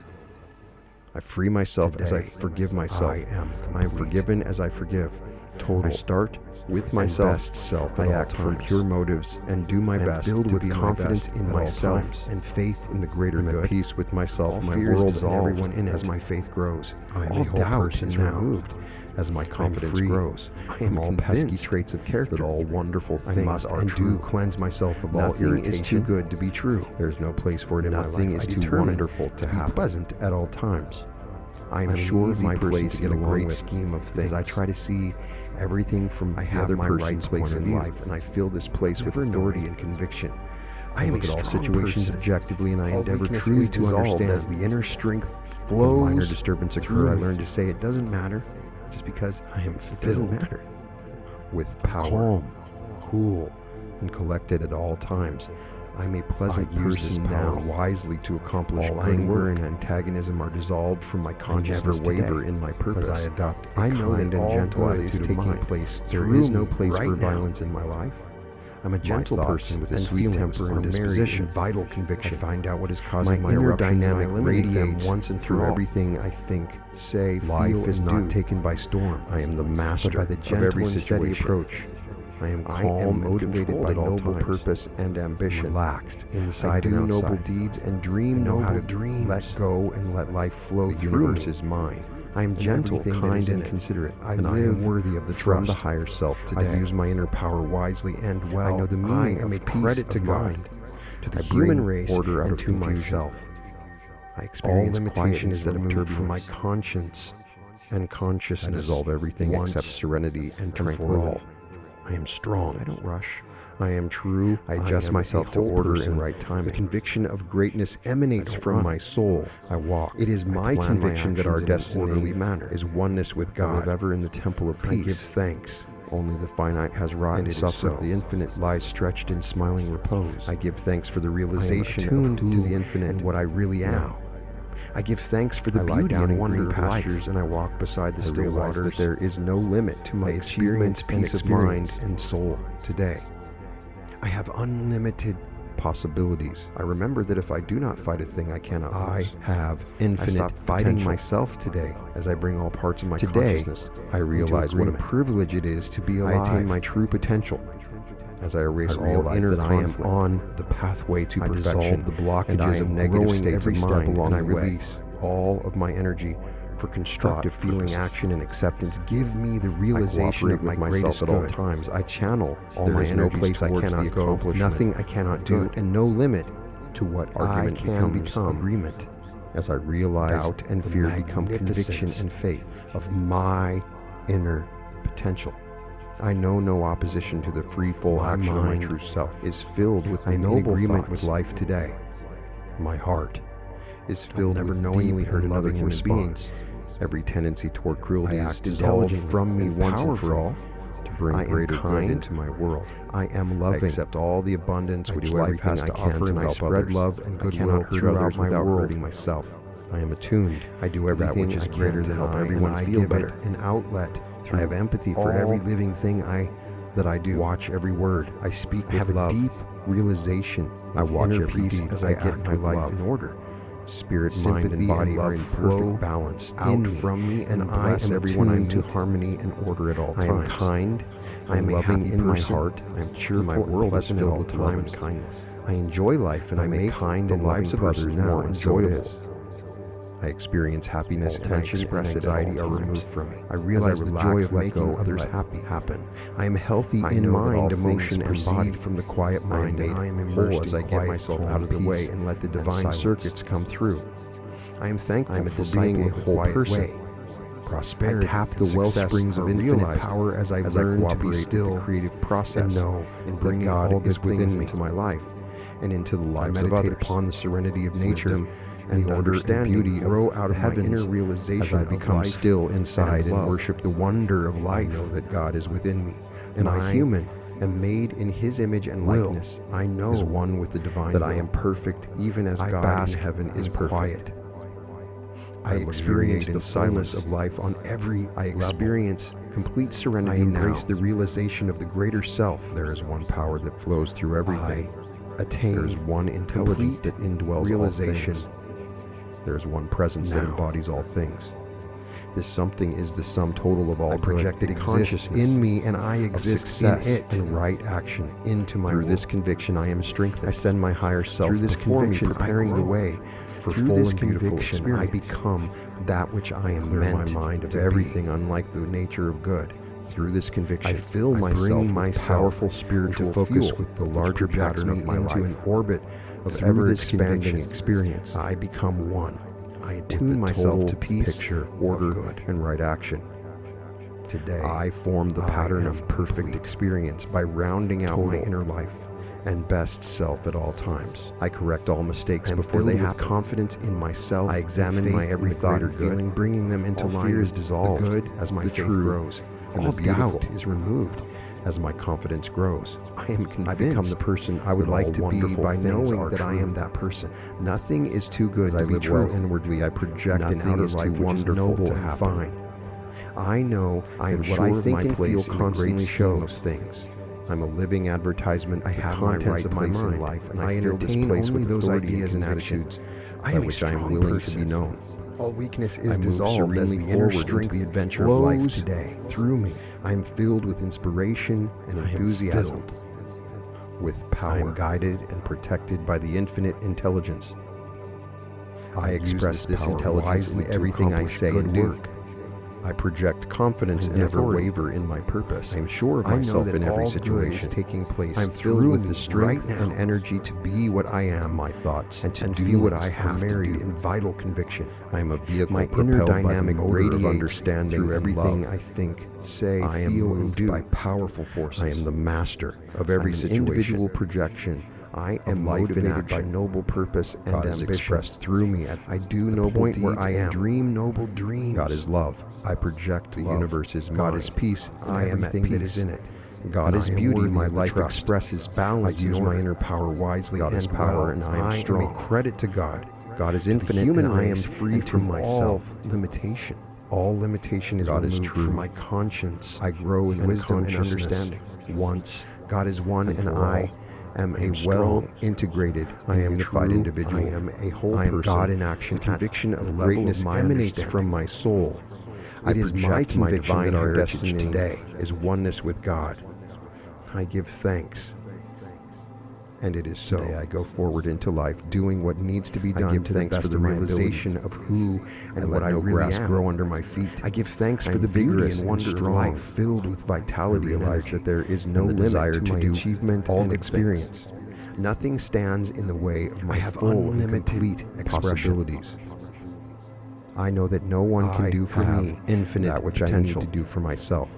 I free myself as I forgive myself. I am forgiven as I forgive. Total. I start with my best self. I act from pure motives and do my best. Filled with confidence in myself and faith in the greater good. At peace with myself. My world dissolves, everyone in it. As my faith grows, all doubt is removed. As my confidence grows, I am all pesky traits of character. That all wonderful things I must and do cleanse myself of all irritation. Nothing is too good to be true. There is no place for it in my life. Nothing is too wonderful to be pleasant at all times. I am sure of my place in a great scheme of things. I try to see everything from the other person's place in life, and I fill this place with authority and conviction. I look at all situations objectively, and I endeavor truly to understand. As the inner strength flows, when minor disturbance occur, I learn to say it doesn't matter, just because it doesn't matter. With power, calm, cool, and collected at all times. I am a pleasant person now, wisely to accomplish all anger and antagonism are dissolved from my consciousness. Never waver in my purpose. As I adopt I know that all gentle is taking place. There is no place for violence in my life. I'm a gentle person with a sweet temper and disposition, vital conviction. I find out what is causing my inner dynamic, radiate once and through everything I think, say, life is not taken by storm. I am the master of every and steady approach. I am calm, motivated by noble purpose and ambition. Relaxed inside and outside. I do noble deeds and dream noble dreams. Let go and let life flow through. The universe is mine. I am gentle, kind, and considerate. I am worthy of the trust from the higher self today. I use my inner power wisely and well. I know the meaning of credit to God, to the human race, order and to myself. I experience quietness that move from my conscience and consciousness. I dissolve everything except serenity and tranquility. I am strong. I don't rush. I am true. I adjust myself to order and right timing. The conviction of greatness emanates from my soul. I walk. It is my conviction that our destiny is oneness with God. I live ever in the temple of peace. I give thanks. Only the finite has wrought and suffered. The infinite lies stretched in smiling repose. I give thanks for the realization of to the infinite and what I really am. I give thanks for the beauty and wonder of pastures, and I walk beside the still waters. That there is no limit to my experience, peace of mind and soul today. I have unlimited possibilities. I remember that if I do not fight a thing I cannot lose. I have infinite potential. I stop fighting myself today as I bring all parts of my consciousness. I realize what a privilege it is to be alive. I attain my true potential as I erase all inner conflict. I am on the pathway to perfection. I dissolve the blockages of negative states of mind, and I release all of my energy for constructive feeling, action, and acceptance. Give me the realization of my greatest good at all times. I channel all my energies towards the accomplishment. Nothing I cannot do, and no limit to what argument can become agreement. As I realize doubt and fear become conviction and faith of my inner potential. I know no opposition to the free, full action of my true self is filled with a noble agreement with life today. My heart is filled with knowingly hurt and loving human beings. Every tendency toward cruelty is dissolved from me once and for all to bring greater good into my world. I am loving. I accept all the abundance which life has to offer, and I spread love and goodwill throughout my world, hurting myself. I am attuned. I do everything which is greater to help everyone feel better. An outlet. I have empathy for every living thing that I do. Watch every word I speak with love. I have a deep realization. I watch every deed as I get my life in order. Spirit, mind, and body are in perfect balance out from me, and I am everyone I meet to harmony and order at all times. I am kind. I am loving in my heart. I am cheerful. My world is filled with love and kindness. I enjoy life, and I make kind the lives of others more enjoyable. I experience happiness, and tension and anxiety are removed from me. I realize the joy of making others happy happen. I am healthy in mind, emotion, and body from the quiet mind, and I am immersed as I get myself out of the way and let the divine circuits come through. I am thankful for being a whole person. Prosperity. I tap the wellsprings of infinite power as I learn to be still, the creative process, and know and bring God all good things into my life and into the lives of others. I meditate upon the serenity of nature and the order and beauty grow out of my inner realization as I become still inside and worship the wonder of life. I know that God is within me, and I, human, am made in His image and likeness. I know is one with the divine that I am perfect, even as God in heaven is perfect. I experience the fullness of life on every level. I experience complete serenity. I embrace the realization of the greater self. There is one power that flows through everything. There is one intelligence that indwells realization. There is one presence that embodies all things. This something is the sum total of all projected consciousness in me, and I exist in it. And right action into my through this conviction, I am strengthened. I send my higher self through this conviction, preparing the way for full and beautiful experience. I become that which I am meant my mind of everything unlike the nature of good. Through this conviction, I fill myself with powerful spiritual focus with the larger pattern of my life, into an orbit of ever-expanding experience. I become one. I attune myself to peace, order, and right action. Today, I form the pattern of perfect experience by rounding out my inner life and best self at all times. I correct all mistakes before they happen. Confidence in myself. I examine my every thought and feeling, bringing them into line. Fear is dissolved. The good as my faith grows. All doubt is removed as my confidence grows. I am convinced I become the person I would like to be by knowing that I am that person. Nothing is too good to be true. Inwardly, I project an outer life which is noble and fine. I know I am what I think and feel constantly shows things. I'm a living advertisement. I have my right place in life, and I entertain only those ideas and attitudes by which I am willing to be known. All weakness is dissolved as the inner strength, the adventure of life today through me. I am filled with inspiration and enthusiasm, with power. I am guided and protected by the infinite intelligence. I express this intelligence in everything I say and do. I project confidence and never waver in my purpose. I am sure of myself in every situation taking place. I am filled with the strength and energy to be what I am, my thoughts, and to do what I have to do in vital conviction. I am a vehicle my inner dynamic radiates understanding through everything I think, say, feel, and do by powerful forces. I am the master of every situation. Individual projection. I am motivated by noble purpose and God ambition. Is expressed through me. I do noble deeds where I am. Dream noble dreams. God is love. I project the universe is mine. God is peace. I am everything that is in it. God is beauty. My life expresses balance. I use my inner power wisely. God is power, and I am strong. I am a credit to God. God is infinite, and I am free from myself. Limitation. All limitation is removed from my conscience. I grow in wisdom and understanding. Once God is one, and I am a well-integrated and unified individual. I am a whole I am person. God in action. The conviction of greatness level of my emanates understanding. from my soul. It is my conviction that our destiny today is oneness with God. I give thanks. And it is so. Today I go forward into life doing what needs to be done. I give thanks for the realization of who and what I really am. Grow under my feet. I give thanks for the beauty and wonder of life, filled with vitality. I realize that there is no limit to my achievement and experience. Nothing stands in the way of my full and complete possibilities. I know that no one can do for me infinite that which I need to do for myself.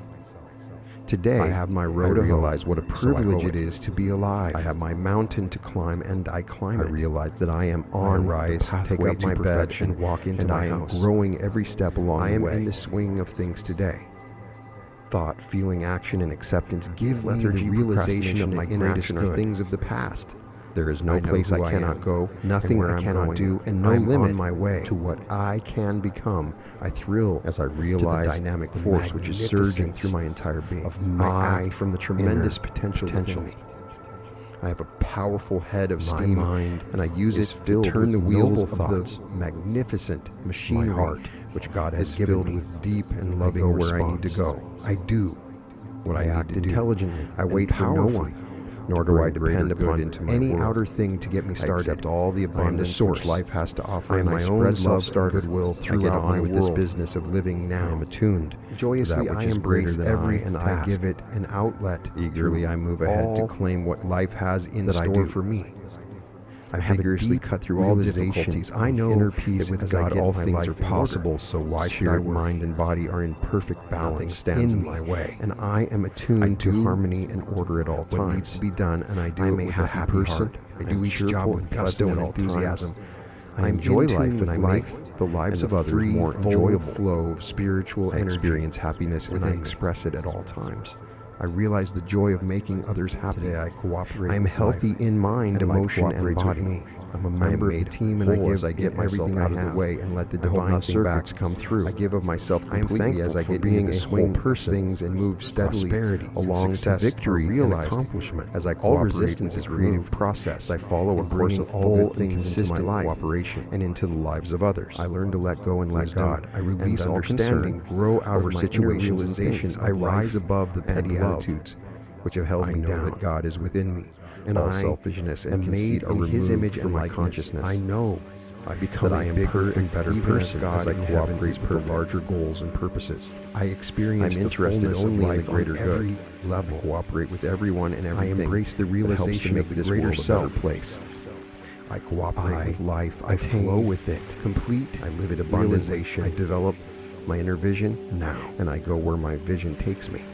Today, I have my road to realize what a privilege it is to be alive. I have my mountain to climb, and I climb it. I realize that I am on the pathway to my bed and walk into my house. I am growing every step along the way. I am in the swing of things today. Thought, feeling, action, and acceptance give me the realization of my greatest good. Are things of the past. There is no place I cannot go, nothing I cannot do, and no limit on my way to what I can become. I thrill as I realize the dynamic force which is surging through my entire being. I act from the tremendous potential within me. I have a powerful head of steam, mind, and I use it to turn the wheels of the magnificent machinery which God has given me with deep and loving response. Where I need to go. I do what I act intelligently. I wait for no one. Nor do I depend upon any outer thing to get me started. I accept all the abundant source life has to offer, and my own self-started goodwill throughout my world. This business of living now. I am attuned. Joyously, I embrace every and I give it an outlet. Eagerly, I move ahead to claim what life has in store for me. I vigorously cut through all the difficulties. I know inner peace with God all things are possible, so why should my mind and body are in perfect balance stands in my way, and I am attuned to harmony and order at all times. What needs to be done, and I do it with a happy heart. I do each job with gusto and enthusiasm. I enjoy life, and I make the lives of others more enjoyable. Flow of spiritual energy. I experience happiness, and I express it at all times. I realize the joy of making others happy. Today I cooperate. I am healthy in mind, emotion, and body. I'm a member of the team, and I get everything out of the way and let the divine circuits come through. I give of myself completely as I get being a whole person, things and move steadily along to victory and accomplishment. As I all resistance is creative process. I follow a course of full and consistent cooperation and into the lives of others. I learn to let go and let God. I release all concern, grow out of situations and things. I rise above the petty attitudes which have held me down. That God is within me, and all selfishness and conceit are removed His image and my consciousness. I know I become that I am bigger and better person as I cooperate with the larger goals and purposes. I experience the fullness of life in the greater good. Level. Cooperate with everyone and everything. I embrace the realization of the greater self place. I cooperate with life. I flow with it. Complete. I live it abundantly. I develop my inner vision now, and I go where my vision takes me.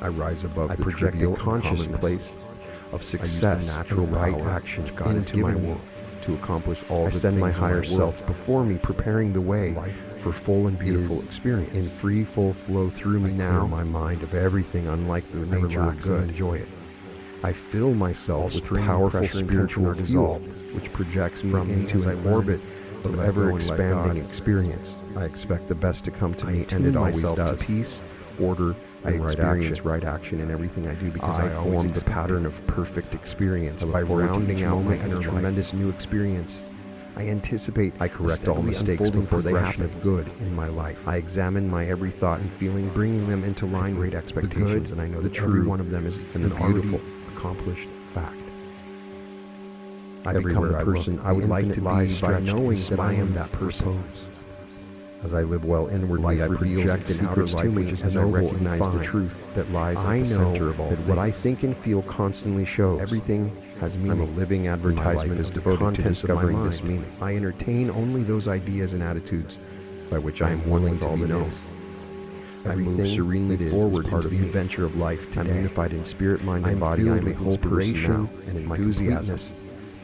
I rise above the trivial consciousness of success, natural right actions God has given me to accomplish all. I send my higher self before me, preparing the way for full and beautiful experience. In free, full flow through me now, my mind of everything unlike the nature of good. Enjoy it. I fill myself with powerful spiritual fuel, which projects me into an orbit of ever-expanding experience. I expect the best to come to me, and it always does. Peace, order, I experience right action in everything I do because I form the pattern of perfect experience. By rounding out my as a tremendous new experience, I anticipate I correct all mistakes before they happen of good in my life. I examine my every thought and feeling, bringing them into line with great expectations, and I know that every one of them is an beautiful, accomplished fact. I become the person I would like to be by knowing that I am that person. As I live well inwardly, I project secrets to me as I recognize the truth that lies at the center of all things. What I think and feel constantly shows. Everything has meaning. I'm a living advertisement is devoted to discovering this meaning. I entertain only those ideas and attitudes by which I am willing to be known. I move serenely forward into the adventure of life today. I'm unified in spirit, mind, and body. I am a whole person and enthusiasm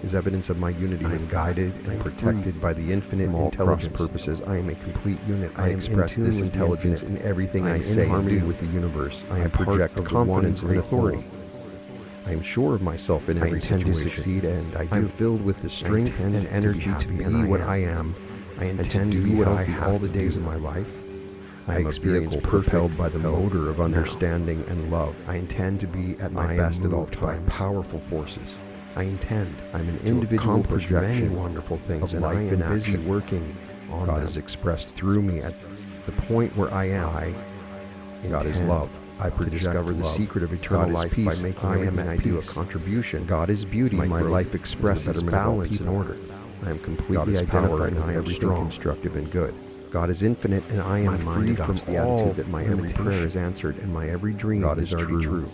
is evidence of my unity. I am guided and protected by the infinite intelligence purposes. I am a complete unit. I express this intelligence in everything I say and do with the universe. I project confidence and authority. I am sure of myself in every situation. I intend to succeed, and I am filled with the strength and energy to be what I am. I intend to be what I have all the days of my life. I am a vehicle propelled by the motor of understanding and love. I intend to be at my best at all times. By powerful forces. I'm an individual projection many wonderful things of life and busy working on God them. Is expressed through me at the point where I am. God is love. I discover the secret of eternal life by making everything I do a contribution. God is beauty. My life expresses balance and order. I am completely identified with everything constructive and good. God is infinite, and I am free from the attitude that my every prayer is answered and my every dream is true.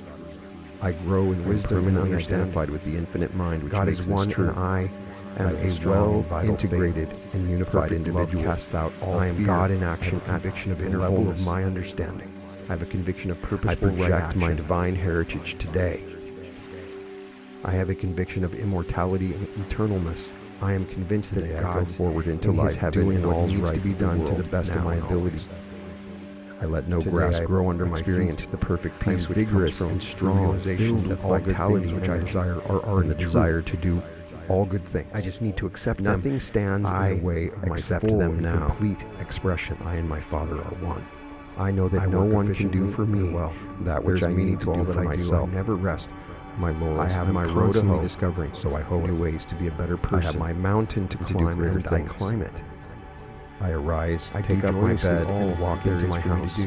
I grow in wisdom and identified with the infinite mind, which God is one, and I am a well-integrated and unified individual. Casts out all I am fear. God in action, conviction of inner level of my understanding. I have a conviction of purposeful right action. My divine heritage today. I have a conviction of immortality and eternalness. I am convinced that God goes forward into life, doing what needs to be done to the best of my ability. I let no grass grow under my feet. The perfect peace which comes from strong realization of all vitality which I desire are the desire to do all good things. I just need to accept them. Nothing stands in the way of my full and complete expression. I and my Father are one. I know that no one can do for me that which I need to do for myself. I never rest. My Lord, I have my road to hoe, discovering, so I hoe new ways to be a better person. I have my mountain to climb, and I climb it. I arise, I take up my bed, and walk into my house.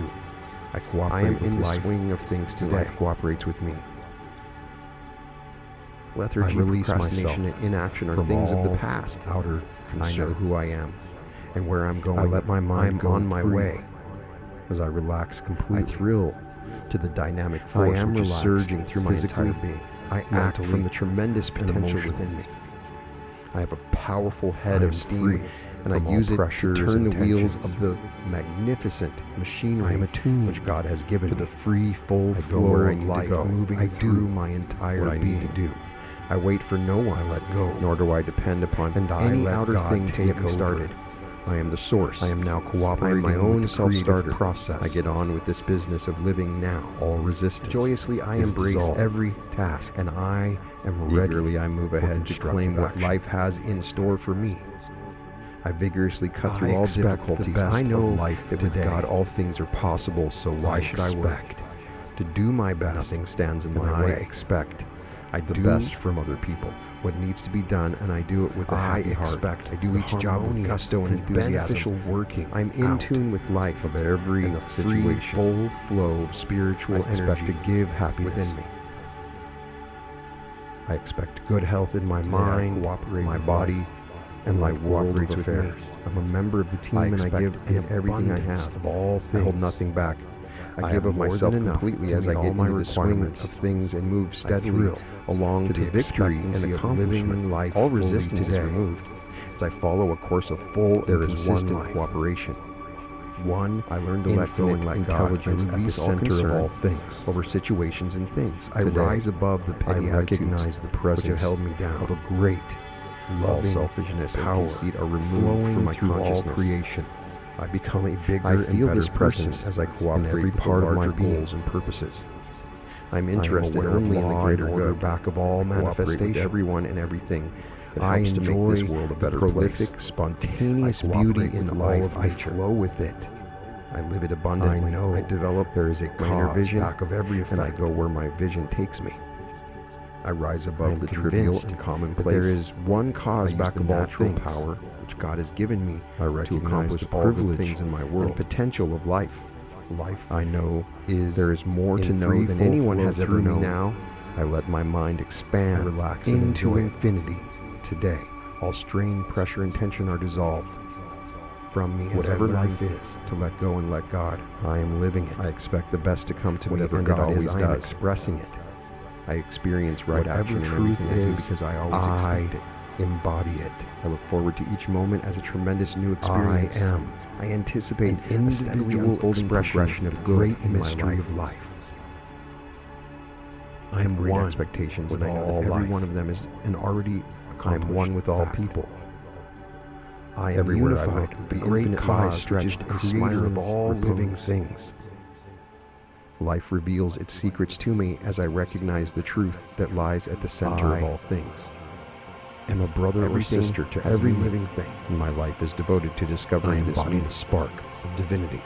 I cooperate with life. I am in the swing of things today. Life cooperates with me. Lethargy, procrastination, and inaction are things of the past. Outer concern. I know who I am and where I'm going. I let my mind go on my way. As I relax completely, I thrill to the dynamic force which is surging through my entire being. I act from the tremendous potential within me. I have a powerful head of steam, and I use it to turn the wheels of the magnificent machinery I am attuned which God has given to the free, full flow of life moving through my entire being. I wait for no one. I let go, nor do I depend upon any outer thing to get me started. I am the source. I am now cooperating my own self-starter process. I get on with this business of living now. All resistance. Joyously, I embrace every task, and I am ready. Eagerly, I move ahead to claim what life has in store for me. I vigorously cut through all difficulties. I know life that with God all things are possible, so why should I expect to do my best? Nothing stands in my way. I expect I do the best from other people. What needs to be done, and I do it with a happy heart. I do each job with gusto and enthusiasm. Beneficial working. I'm in tune with life of every situation. Full flow of spiritual energy. I expect to give happiness within me. I expect good health in my mind, my body, and life cooperates with affairs. I'm a member of the team, and I give everything I have. Of all things, I hold nothing back. I give of myself completely as I get into the swing of things and move steadily along to victory and accomplishment. Life all resistance is removed as I follow a course of full and consistent cooperation. One, I learn to let go and let God and release at the center of all things over situations and things. I rise above the petty attitudes. I recognize the presence which have held me down of a great, loving selfishness and conceit are removed from my consciousness. All creation. I become a bigger and better person as I cooperate in every part of my goals and purposes. I'm interested only in the greater good back of all manifestation. Everyone and everything that helps to make this world a better prolific, place. Spontaneous beauty in life. I flow with it. I live it abundantly. I know. I develop. There is a cause vision back of every effect, and I go where my vision takes me. I rise above the trivial and commonplace. There is one cause back of all things. Power which God has given me to accomplish all the things in my world and potential of life. Life, I know, there is more to know than anyone has ever known. Now, I let my mind expand, relax into infinity. Today, all strain, pressure, and tension are dissolved from me. Whatever life is, to let go and let God. I am living it. I expect the best to come to me, and God always does. I am expressing it. I experience right action in everything I do because I always expect it. Embody it. I look forward to each moment as a tremendous new experience. I anticipate an individual expression of the great mystery of life. I am one expectations, and I know that every one of them is an already accomplished. I am one with all people. I am unified with the great cause stretched and creator of all living things. Life reveals its secrets to me as I recognize the truth that lies at the center of all things. I am a brother or sister to every living thing, and my life is devoted to discovering this new spark of divinity.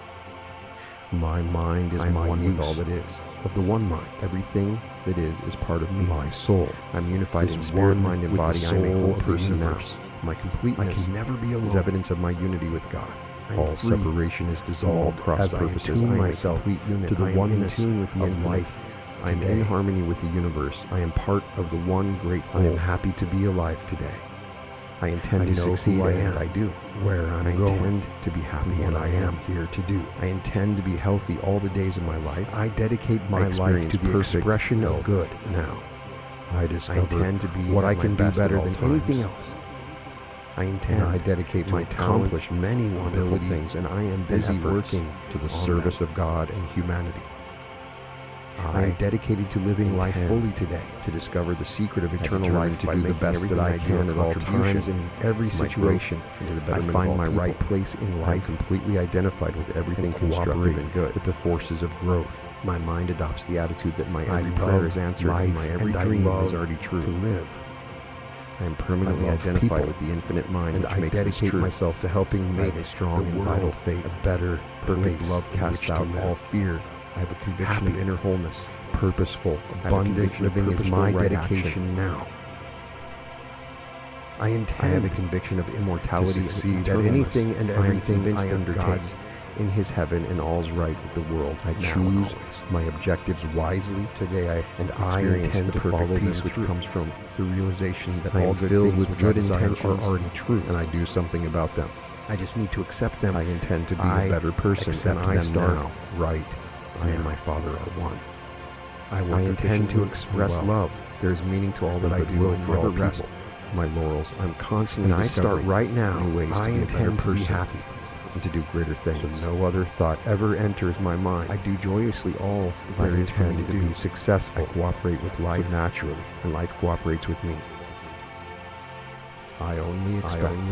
My mind is my one with all that is. Of the one mind, everything that is part of me. My soul. I'm unified in spirit, mind, and body. I'm a whole person now. My completeness, I can never be alone, is evidence of my unity with God. All separation is dissolved cross purposes. I attune myself to the oneness of life. I am in harmony with the universe. I am part of the one great whole. I am happy to be alive today. I intend to succeed and I do. Where I'm going. I intend to be happy and I am here to do. I intend to be healthy all the days of my life. I dedicate my life to the expression of good now. I intend to be what I can do better than anything else. I dedicate my talent, accomplish many wonderful things, and I am busy working to the service of God and humanity. I am dedicated to living life fully today, to discover the secret of eternal life, to do the best that I can at all times in every situation. I find my right place in life. I'm completely identified with everything constructive and good, with the forces of growth. My mind adopts the attitude that my every prayer is answered, and my every dream is already true. To live. I am permanently identified with the infinite mind, and I dedicate myself to helping make a strong and vital faith a better, perfect love casts out all fear. I have a conviction of inner wholeness. Purposeful, abundant living is my dedication now. I have a conviction of immortality to succeed at anything and everything I undertake. In his heaven and all's right with the world. I choose my objectives wisely today, and I intend to follow peace which comes from the realization that all filled with good intentions are already true, and I do something about them. I just need to accept them. I intend to be a better person, and I start now. Right. I and my Father are one. I intend to express love. There is meaning to all that I do, and never rest my laurels. I'm constantly discovering. And I start right now. New ways I intend to be happy and to do greater things. So no other thought ever enters my mind. I do joyously all that there is for me to be successful. I cooperate with life naturally, and life cooperates with me. I only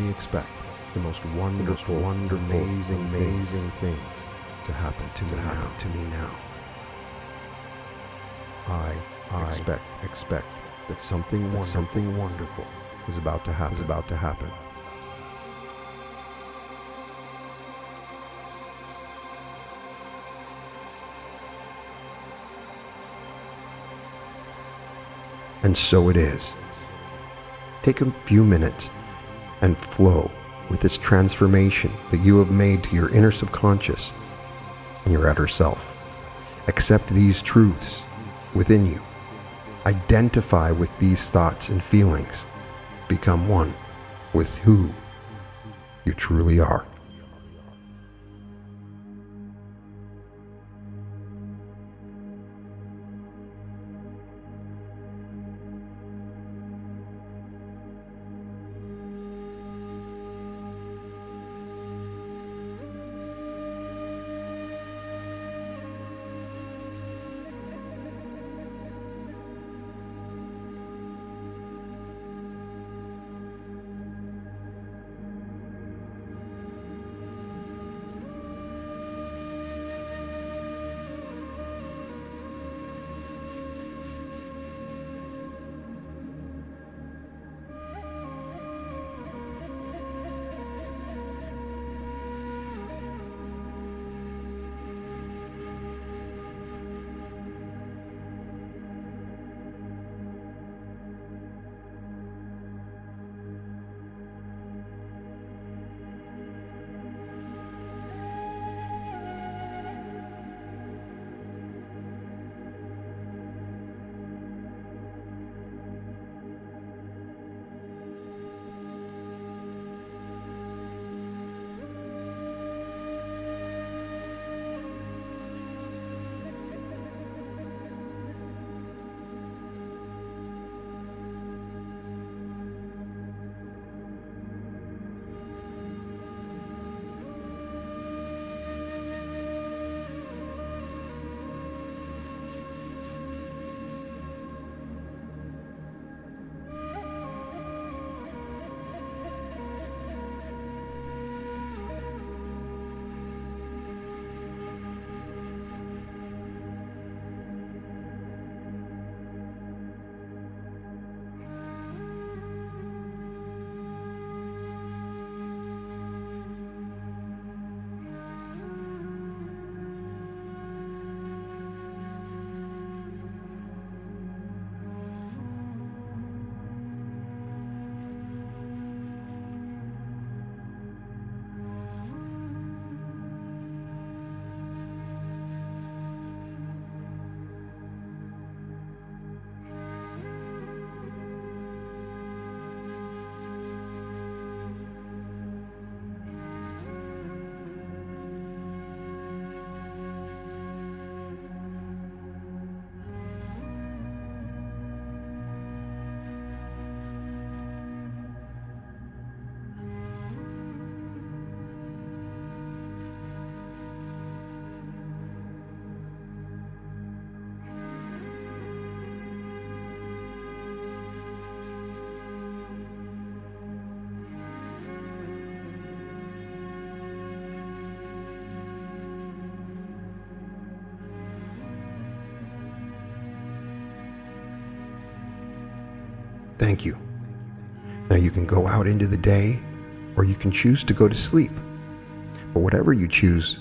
expect the most wonderful, amazing things to happen to me now. I expect that something wonderful is about to happen. And so it is. Take a few minutes and flow with this transformation that you have made to your inner subconscious and your outer self. Accept these truths within you. Identify with these thoughts and feelings. Become one with who you truly are. Thank you. Now you can go out into the day, or you can choose to go to sleep. But whatever you choose,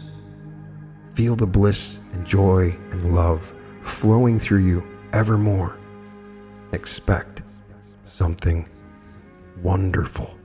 feel the bliss and joy and love flowing through you evermore. Expect something wonderful.